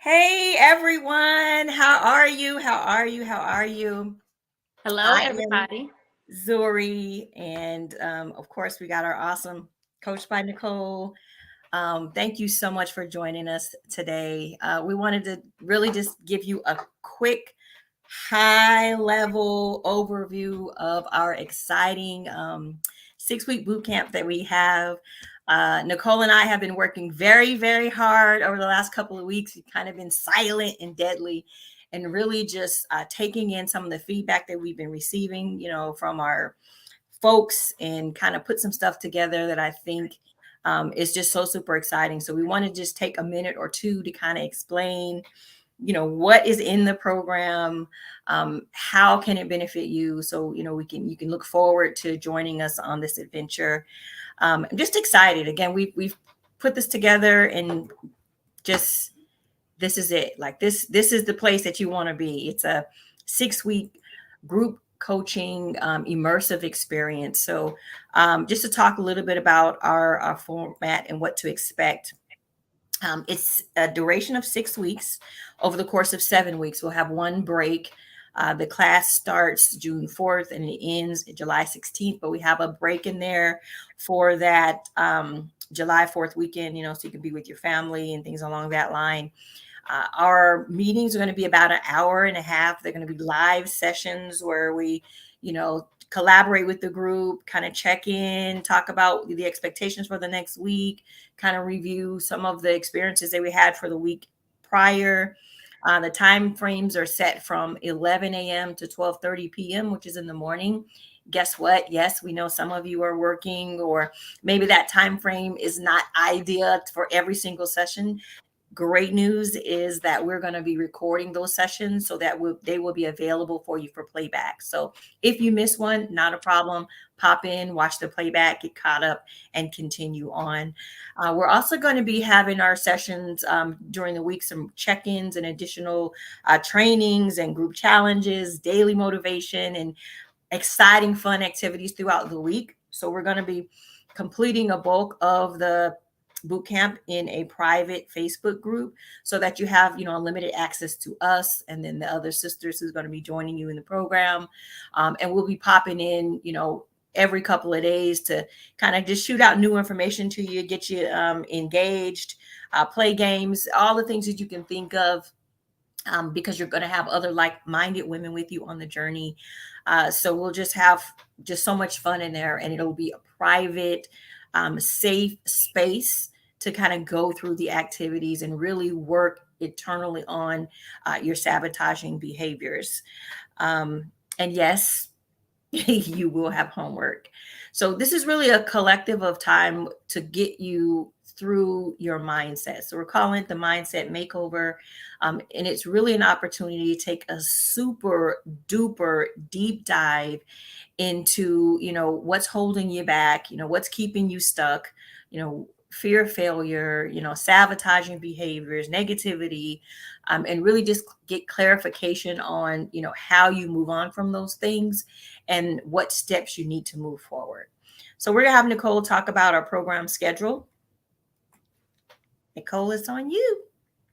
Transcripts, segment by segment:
Hey everyone, how are you? How are you? How are you? Hello, I am everybody. Zuri, and of course, we got our awesome coach by Nicole. Thank you so much for joining us today. We wanted to really just give you a quick, high level overview of our exciting 6 week boot camp that we have. Nicole and I have been working very, very hard over the last couple of weeks. We've kind of been silent and deadly and really just taking in some of the feedback that we've been receiving, from our folks and kind of put some stuff together that I think is just so super exciting. So we want to just take a minute or two to kind of explain, what is in the program, how can it benefit you. So, you can look forward to joining us on this adventure. I'm just excited. Again, we've put this together and just this is it. Like this is the place that you want to be. It's a 6 week group coaching immersive experience. So just to talk a little bit about our format and what to expect. It's a duration of 6 weeks. Over the course of 7 weeks, we'll have one break. The class starts June 4th and it ends July 16th, but we have a break in there for that July 4th weekend, so you can be with your family and things along that line. Our meetings are going to be about an hour and a half. They're going to be live sessions where we, collaborate with the group, kind of check in, talk about the expectations for the next week, kind of review some of the experiences that we had for the week prior. The time frames are set from 11 a.m. to 12:30 p.m., which is in the morning. Guess what? Yes, we know some of you are working, or maybe that time frame is not ideal for every single session. Great news is that we're going to be recording those sessions so that they will be available for you for playback. So if you miss one, not a problem. Pop in, watch the playback, get caught up, and continue on. We're also going to be having our sessions during the week, some check-ins and additional trainings and group challenges, daily motivation, and exciting, fun activities throughout the week. So we're going to be completing a bulk of the boot camp in a private Facebook group so that you have, unlimited access to us and then the other sisters who's going to be joining you in the program. And we'll be popping in, every couple of days to kind of just shoot out new information to you, get you engaged, play games, all the things that you can think of. Because you're going to have other like-minded women with you on the journey. So we'll just have just so much fun in there, and it'll be a private, safe space to kind of go through the activities and really work eternally on your sabotaging behaviors. And yes, you will have homework. So this is really a collective of time to get you through your mindset. So we're calling it the mindset makeover. And it's really an opportunity to take a super duper deep dive into, what's holding you back, what's keeping you stuck, fear of failure, sabotaging behaviors, negativity, and really just get clarification on, how you move on from those things and what steps you need to move forward. So we're gonna have Nicole talk about our program schedule. Nicole, it's on you.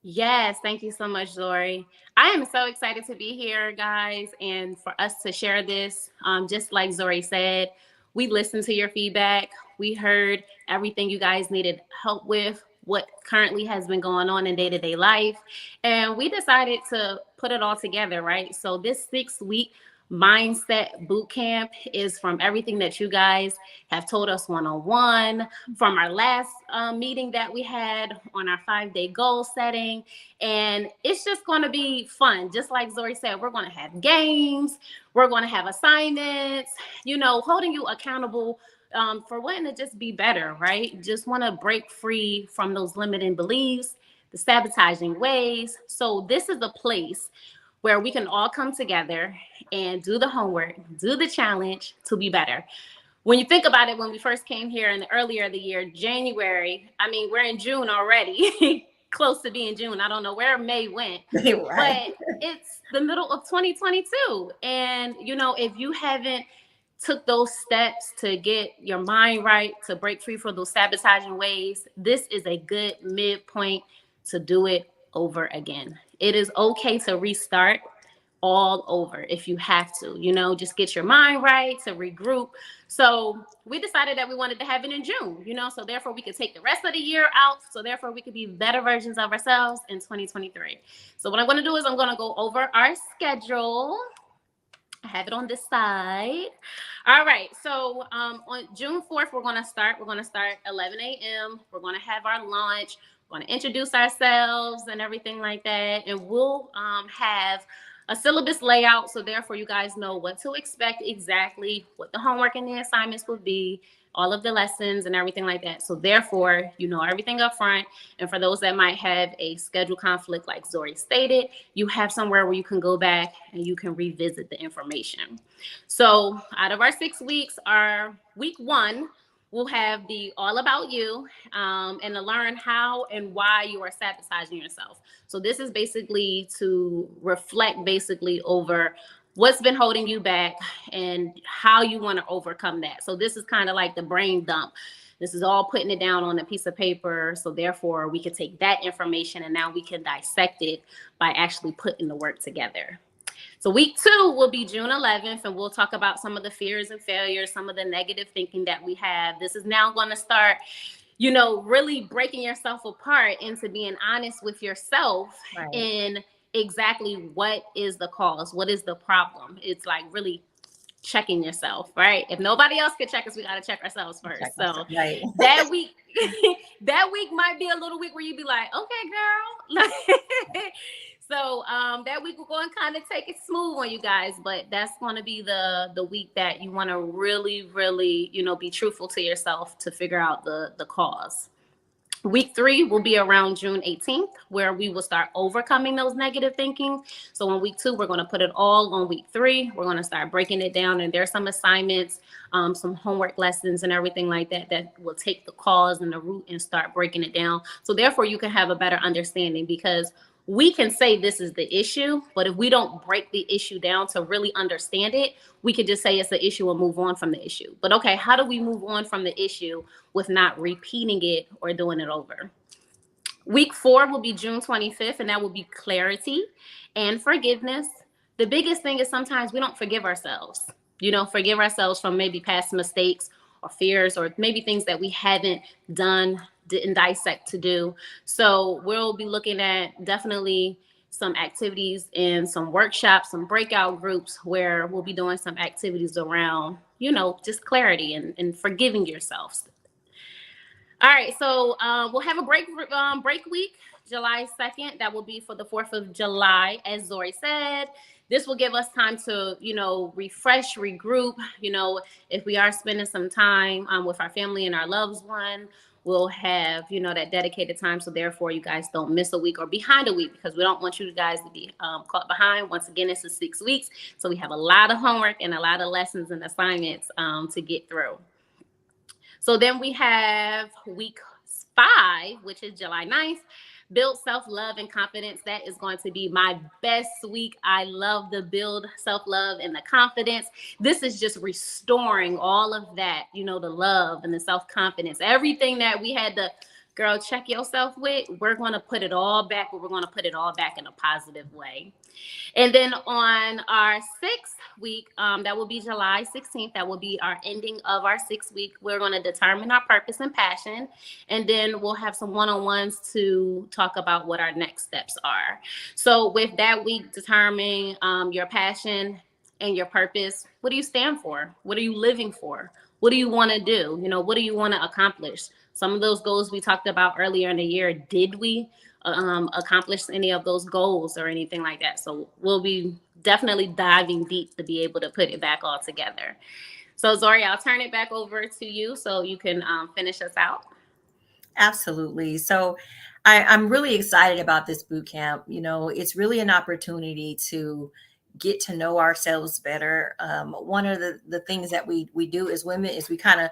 Yes, thank you so much, Zori. I am so excited to be here, guys, and for us to share this. Just like Zori said, we listened to your feedback. We heard everything you guys needed help with, what currently has been going on in day-to-day life, and we decided to put it all together, right? So this 6 week mindset boot camp is from everything that you guys have told us one-on-one, from our last meeting that we had on our 5-day goal setting. And it's just going to be fun. Just like Zori said, we're going to have games, we're going to have assignments, holding you accountable for wanting to just be better, right? Just want to break free from those limiting beliefs, the sabotaging ways. So this is a place where we can all come together and do the homework, do the challenge to be better. When you think about it, when we first came here in the earlier of the year, January, I mean, we're in June already, close to being June. I don't know where May went, Right. but it's the middle of 2022. And, if you haven't took those steps to get your mind right, to break free from those sabotaging ways, this is a good midpoint to do it over again. It is okay to restart all over if you have to, just get your mind right, to regroup. So we decided that we wanted to have it in June, so therefore we could take the rest of the year out. So therefore we could be better versions of ourselves in 2023. So what I'm going to do is I'm going to go over our schedule. I have it on this side. All right. So on June 4th, we're going to start. We're going to start 11 a.m. We're going to have our lunch. We're going to introduce ourselves and everything like that. And we'll have a syllabus layout. So therefore, you guys know what to expect exactly, what the homework and the assignments will be, all of the lessons and everything like that. So therefore, you know everything up front. And for those that might have a schedule conflict, like Zori stated, you have somewhere where you can go back and you can revisit the information. So out of our 6 weeks, our week 1, we'll have the all about you, and to learn how and why you are sabotaging yourself. So this is basically to reflect basically over what's been holding you back and how you want to overcome that. So this is kind of like the brain dump. This is all putting it down on a piece of paper. So therefore we can take that information and now we can dissect it by actually putting the work together. So week 2 will be June 11th, and we'll talk about some of the fears and failures, some of the negative thinking that we have. This is now going to start, really breaking yourself apart into being honest with yourself in exactly what is the cause, what is the problem. It's like really checking yourself, right? If nobody else can check us, we got to check ourselves first. So that week, that week might be a little week where you'd be like, okay, girl. So that week we're going to kind of take it smooth on you guys, but that's going to be the week that you want to really, really, be truthful to yourself to figure out the cause. Week 3 will be around June 18th, where we will start overcoming those negative thinking. So on week 2, we're going to put it all on week 3. We're going to start breaking it down, and there's some assignments, some homework lessons and everything like that that will take the cause and the root and start breaking it down. So therefore you can have a better understanding, because we can say this is the issue, but if we don't break the issue down to really understand it, we could just say it's the issue and move on from the issue. But okay, how do we move on from the issue with not repeating it or doing it over? Week 4 will be June 25th, and that will be clarity and forgiveness. The biggest thing is sometimes we don't forgive ourselves. Forgive ourselves from maybe past mistakes or fears or maybe things that we haven't done, didn't dissect to do. So we'll be looking at definitely some activities and some workshops, some breakout groups where we'll be doing some activities around, just clarity and forgiving yourselves. All right, so we'll have a break week, July 2nd. That will be for the 4th of July, as Zori said. This will give us time to, refresh, regroup. If we are spending some time with our family and our loved one, we'll have, that dedicated time. So therefore, you guys don't miss a week or behind a week, because we don't want you guys to be caught behind. Once again, this is 6 weeks. So we have a lot of homework and a lot of lessons and assignments to get through. So then we have week 5, which is July 9th. Build self-love and confidence. That is going to be my best week. I love the build self-love and the confidence. This is just restoring all of that, the love and the self-confidence. Everything that we had to, girl, check yourself with, we're going to put it all back, but we're going to put it all back in a positive way. And then on our 6th week, that will be July 16th. That will be our ending of our 6th week. We're going to determine our purpose and passion. And then we'll have some one-on-ones to talk about what our next steps are. So with that week, determining your passion and your purpose. What do you stand for? What are you living for? What do you want to do? What do you want to accomplish? Some of those goals we talked about earlier in the year, did we accomplish any of those goals or anything like that? So we'll be definitely diving deep to be able to put it back all together. So Zori, I'll turn it back over to you so you can finish us out. Absolutely. So I'm really excited about this boot camp. It's really an opportunity to get to know ourselves better. One of the things that we do as women is we kind of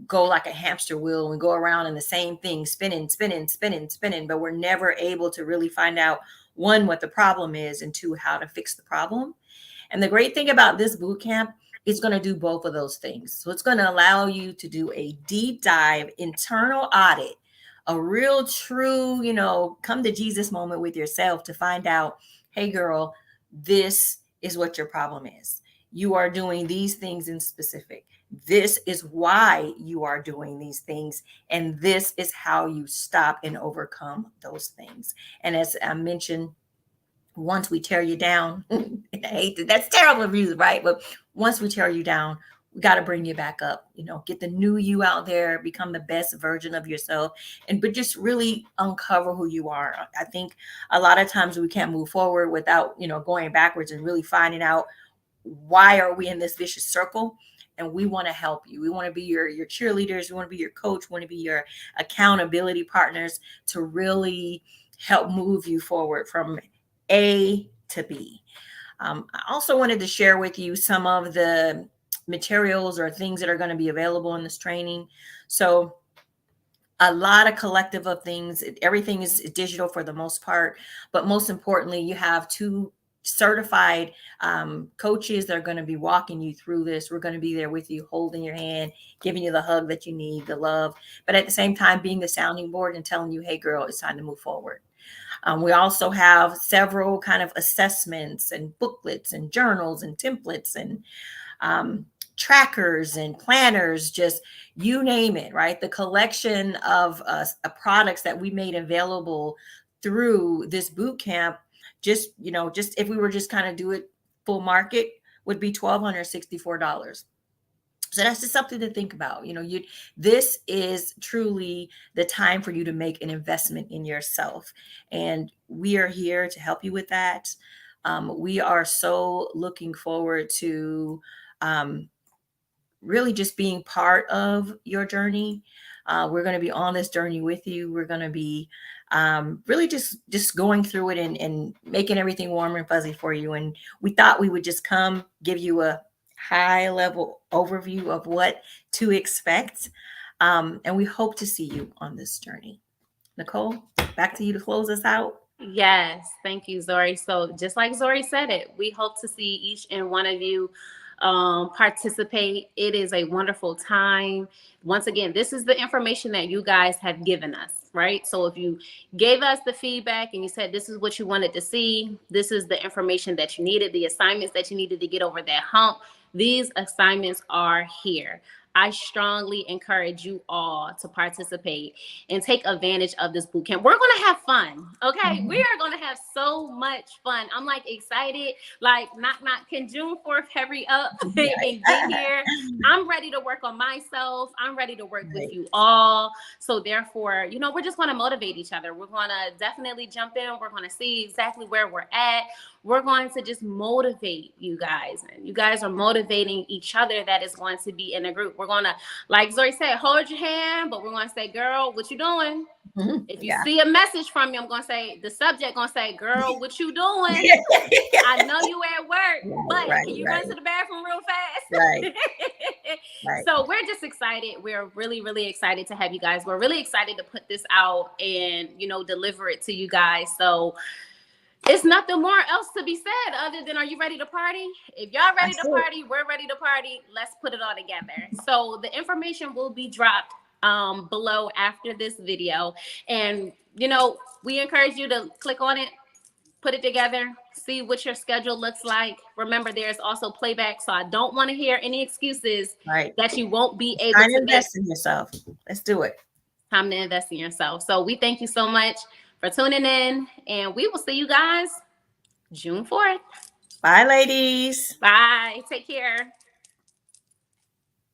go like a hamster wheel and go around in the same thing, spinning, but we're never able to really find out, 1, what the problem is, and 2, how to fix the problem. And the great thing about this boot camp is going to do both of those things. So it's going to allow you to do a deep dive internal audit a real true, come to Jesus moment with yourself to find out, hey girl, this is what your problem is. You are doing these things in specific. This is why you are doing these things. And this is how you stop and overcome those things. And as I mentioned, once we tear you down, I hate that, that's terrible music, right? But once we tear you down, we got to bring you back up, get the new you out there, become the best version of yourself, but just really uncover who you are. I think a lot of times we can't move forward without, going backwards and really finding out why are we in this vicious circle. And we want to help you. We want to be your cheerleaders. We want to be your coach. We want to be your accountability partners to really help move you forward from A to B. I also wanted to share with you some of the materials or things that are going to be available in this training. So a lot of collective of things. Everything is digital for the most part, but most importantly, you have 2 certified coaches that are going to be walking you through this. We're going to be there with you, holding your hand, giving you the hug that you need, the love, but at the same time being the sounding board and telling you, hey girl, it's time to move forward. We also have several kind of assessments and booklets and journals and templates and trackers and planners, just you name it, right? The collection of products that we made available through this boot camp, just if we were just kind of do it full market, would be $1,264. So that's just something to think about. This is truly the time for you to make an investment in yourself. And we are here to help you with that. We are so looking forward to really just being part of your journey. We're going to be on this journey with you. We're going to be really just going through it and making everything warm and fuzzy for you. And we thought we would just come give you a high level overview of what to expect. And we hope to see you on this journey. Nicole, back to you to close us out. Yes, thank you, Zori. So just like Zori said it, we hope to see each and one of you participate. It is a wonderful time. Once again, this is the information that you guys have given us, right? So if you gave us the feedback and you said this is what you wanted to see, this is the information that you needed, the assignments that you needed to get over that hump, these assignments are here. I strongly encourage you all to participate and take advantage of this boot camp. We're going to have fun. Okay. We are going to have so much fun. I'm like excited, like knock. Can June 4th hurry up and get here? I'm ready to work on myself. I'm ready to work with you all. So therefore, we're just going to motivate each other. We're going to definitely jump in. We're going to see exactly where we're at. We're going to just motivate you guys, and you guys are motivating each other. That is going to be in a group. We're going to, like Zori said, hold your hand, but we're going to say, girl, what you doing? Mm-hmm. If you see a message from me, I'm going to say, the subject going to say, girl, what you doing? I know you at work, but can you run to the bathroom real fast? Right. So we're just excited. We're really, really excited to have you guys. We're really excited to put this out and, deliver it to you guys. So it's nothing more else to be said other than, are you ready to party? If y'all ready to party, we're ready to party. Let's put it all together. So the information will be dropped below after this video. And, we encourage you to click on it, put it together, see what your schedule looks like. Remember, there's also playback. So I don't want to hear any excuses that you won't be able to invest in yourself. Let's do it. Time to invest in yourself. So we thank you so much for tuning in, and we will see you guys June 4th. Bye, ladies. Bye. Take care.